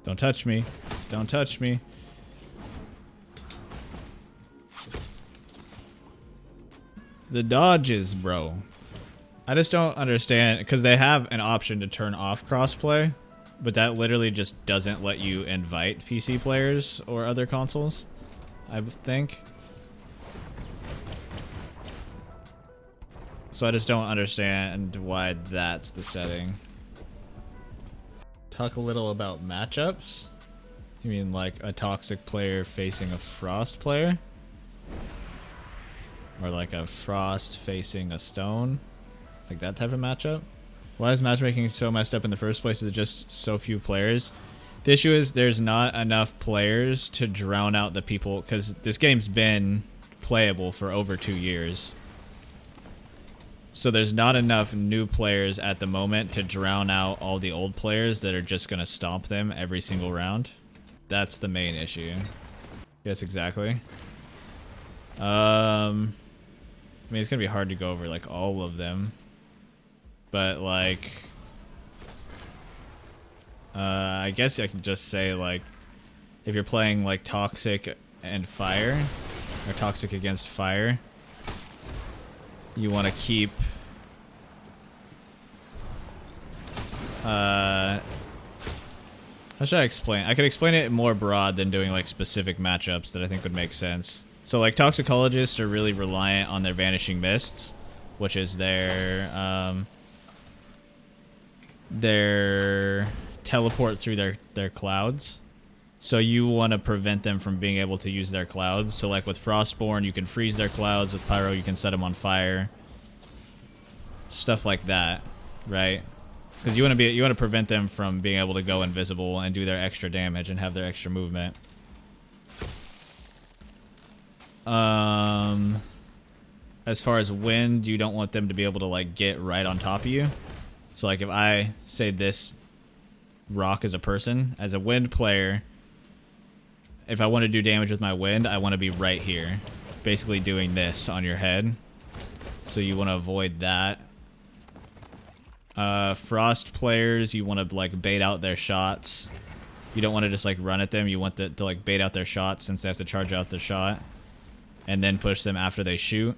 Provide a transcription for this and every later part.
Don't touch me. Don't touch me. The dodges, bro. I just don't understand, because they have an option to turn off crossplay, but that literally just doesn't let you invite PC players or other consoles, I think. So I just don't understand why that's the setting. Talk a little about matchups. You mean like a toxic player facing a frost player? Or like a frost facing a stone? Like that type of matchup? Why is matchmaking so messed up in the first place? Is it just so few players? The issue is there's not enough players to drown out the people, because this game's been playable for over 2 years. So there's not enough new players at the moment to drown out all the old players that are just gonna stomp them every single round. That's the main issue. Yes, exactly. I mean, it's gonna be hard to go over like all of them, but like, I guess I can just say like, if you're playing like toxic and fire, or toxic against fire, you want to keep, how should I explain? I could explain it more broad than doing like specific matchups that I think would make sense. So like toxicologists are really reliant on their vanishing mists, which is their teleport through their clouds. So you want to prevent them from being able to use their clouds. So like with Frostborn, you can freeze their clouds. With Pyro, you can set them on fire. Stuff like that, right? Because you want to prevent them from being able to go invisible and do their extra damage and have their extra movement. As far as wind, you don't want them to be able to like get right on top of you. So like if I say this rock is a person, as a wind player, if I want to do damage with my wind, I want to be right here, basically doing this on your head. So you want to avoid that. Frost players, you want to like bait out their shots. You don't want to just like run at them. You want to like bait out their shots, since they have to charge out the shot, and then push them after they shoot,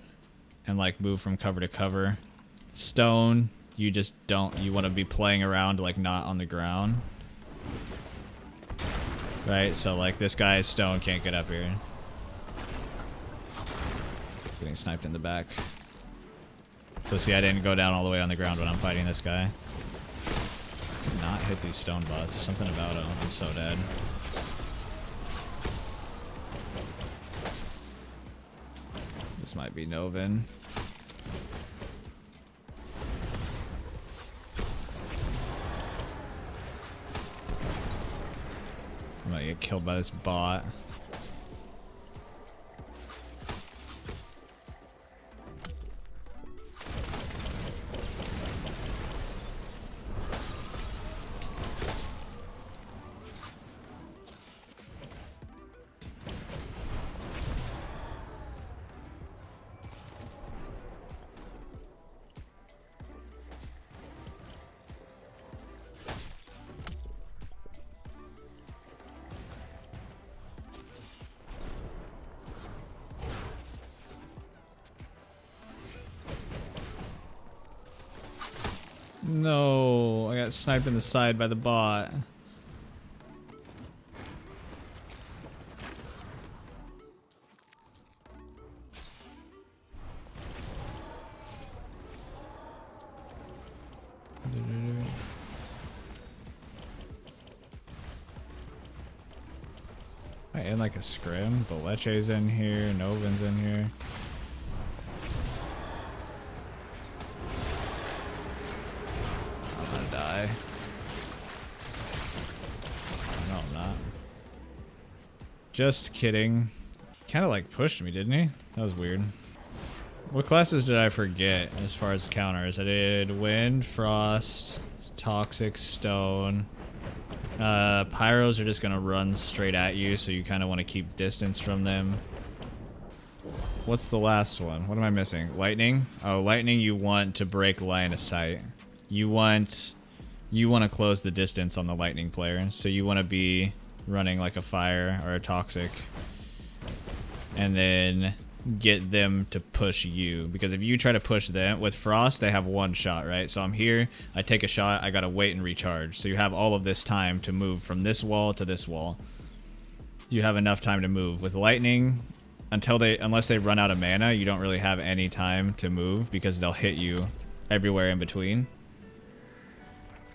and like move from cover to cover. Stone, you just don't, you want to be playing around like not on the ground. Right, so like this guy's stone can't get up here. Getting sniped in the back. So see, I didn't go down all the way on the ground when I'm fighting this guy. Could not hit these stone bots. There's something about them. I'm so dead. This might be Novin. I might get killed by this bot. No, I got sniped in the side by the bot. I in like a scrim, but Leche's in here, Novin's in here. No, I'm not. Just kidding. Kind of like pushed me, didn't he? That was weird. What classes did I forget as far as counters? I did wind, frost, toxic, stone. Pyros are just gonna run straight at you, so you kind of want to keep distance from them. What's the last one? What am I missing? Lightning? Oh, lightning you want to break line of sight. You want you want to close the distance on the lightning player. So you want to be running like a fire or a toxic, and then get them to push you. Because if you try to push them with frost, they have one shot, right? So I'm here, I take a shot, I gotta wait and recharge. So you have all of this time to move from this wall to this wall. You have enough time to move. With lightning, unless they run out of mana, you don't really have any time to move because they'll hit you everywhere in between.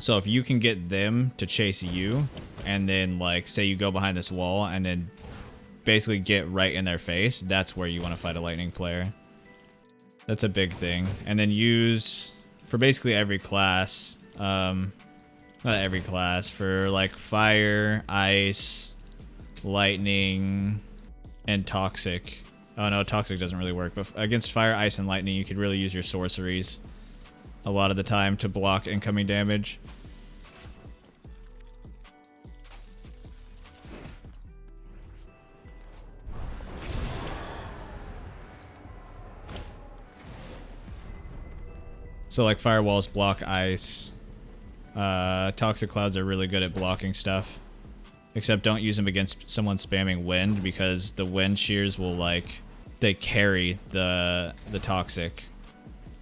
So if you can get them to chase you, and then like say you go behind this wall and then basically get right in their face, that's where you want to fight a lightning player. That's a big thing. And then use for basically every class, not every class, for like fire, ice, lightning, and toxic. Oh no, toxic doesn't really work, but against fire, ice, and lightning you could really use your sorceries a lot of the time to block incoming damage. So like firewalls block ice. Toxic clouds are really good at blocking stuff. Except don't use them against someone spamming wind, because the wind shears will like, they carry the toxic.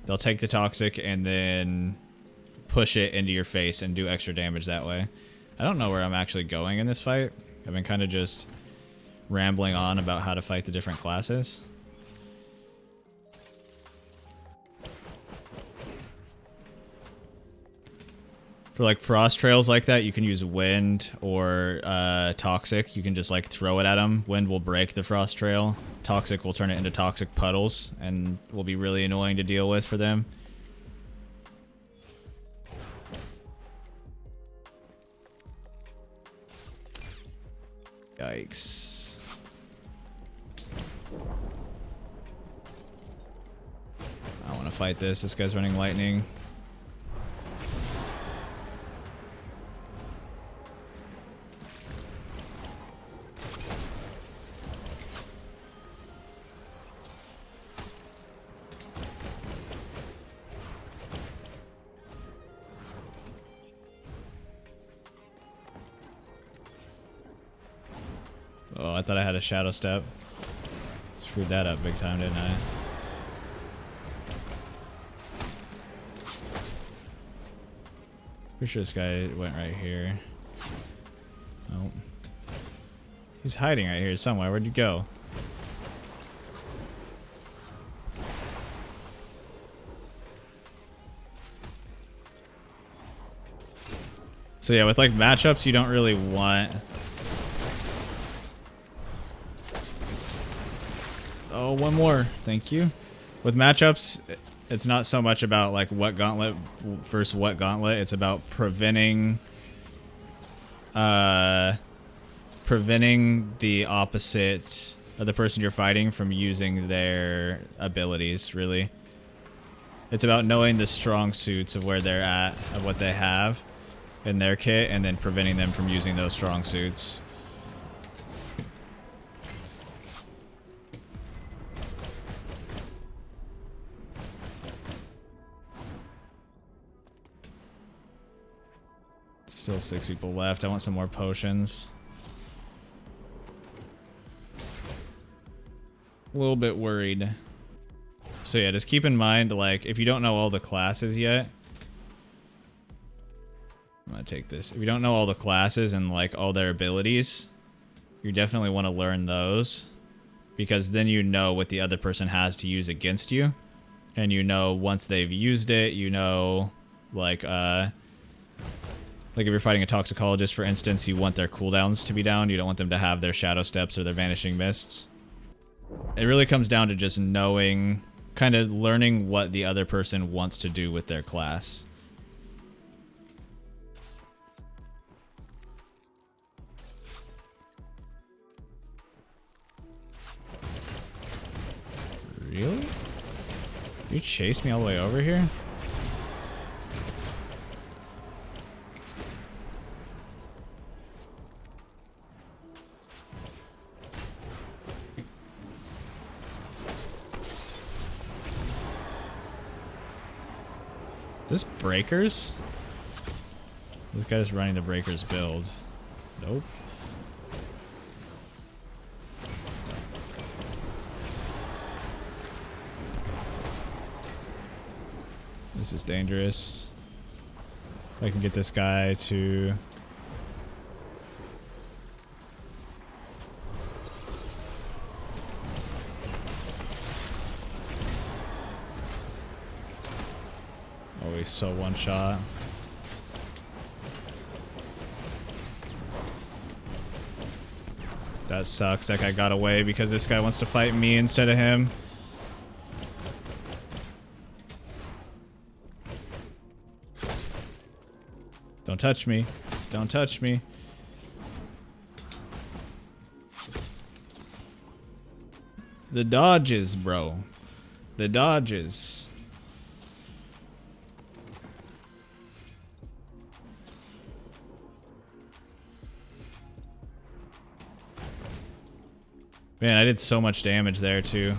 They'll take the toxic and then push it into your face and do extra damage that way. I don't know where I'm actually going in this fight. I've been kind of just rambling on about how to fight the different classes. For like frost trails like that, you can use wind or toxic. You can just like throw it at them. Wind will break the frost trail. Toxic will turn it into toxic puddles and will be really annoying to deal with for them. Yikes. I want to fight this. This guy's running lightning. Oh, I thought I had a shadow step. Screwed that up big time, didn't I? Pretty sure this guy went right here. Oh. He's hiding right here somewhere. Where'd you go? So yeah, with like matchups, you don't really want... Oh, one more. Thank you. With matchups, it's not so much about like what gauntlet versus what gauntlet. It's about preventing the opposite of the person you're fighting from using their abilities, really. It's about knowing the strong suits of where they're at, of what they have in their kit, and then preventing them from using those strong suits. Still 6 people left. I want some more potions. A little bit worried. So yeah, just keep in mind, like, if you don't know all the classes yet, I'm gonna take this. If you don't know all the classes and like all their abilities, you definitely want to learn those, because then you know what the other person has to use against you, and you know once they've used it, you know, like if you're fighting a toxicologist, for instance, you want their cooldowns to be down. You don't want them to have their shadow steps or their vanishing mists. It really comes down to just knowing, kind of learning what the other person wants to do with their class. Really? You chased me all the way over here? Is this breakers? This guy's running the breakers build. Nope. This is dangerous. I can get this guy to... Oh, he's so one shot. That sucks. That guy got away because this guy wants to fight me instead of him. Don't touch me. Don't touch me. The dodges, bro. The dodges. Man, I did so much damage there, too.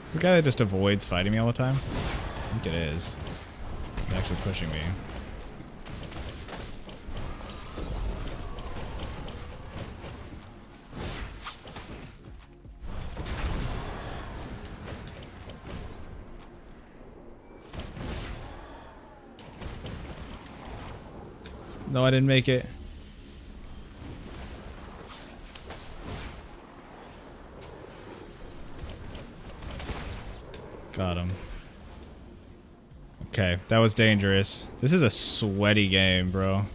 Is the guy that just avoids fighting me all the time? I think it is. He's actually pushing me. No, I didn't make it. Got him. Okay, that was dangerous. This is a sweaty game, bro.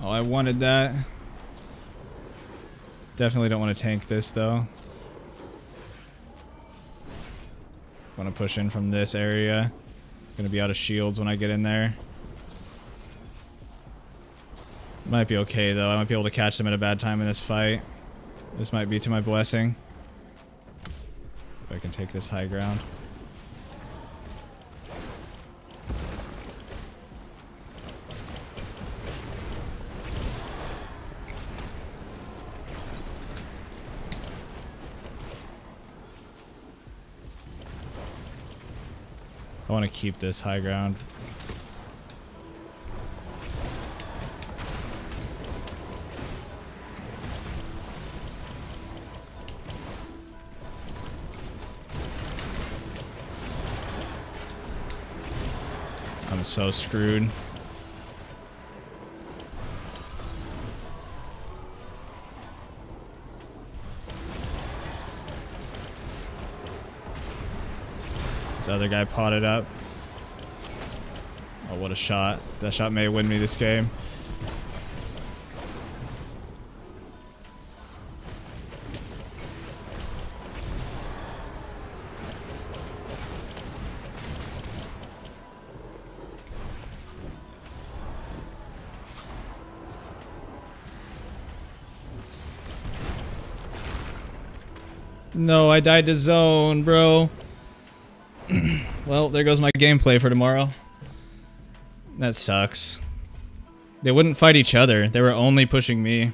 Oh, I wanted that. Definitely don't want to tank this, though. Want to push in from this area. Gonna be out of shields when I get in there. Might be okay, though. I might be able to catch them at a bad time in this fight. This might be to my blessing. If I can take this high ground. I want to keep this high ground. I'm so screwed. This other guy potted up. Oh, what a shot. That shot may win me this game. No, I died to zone, bro. Well, there goes my gameplay for tomorrow. That sucks. They wouldn't fight each other. They were only pushing me.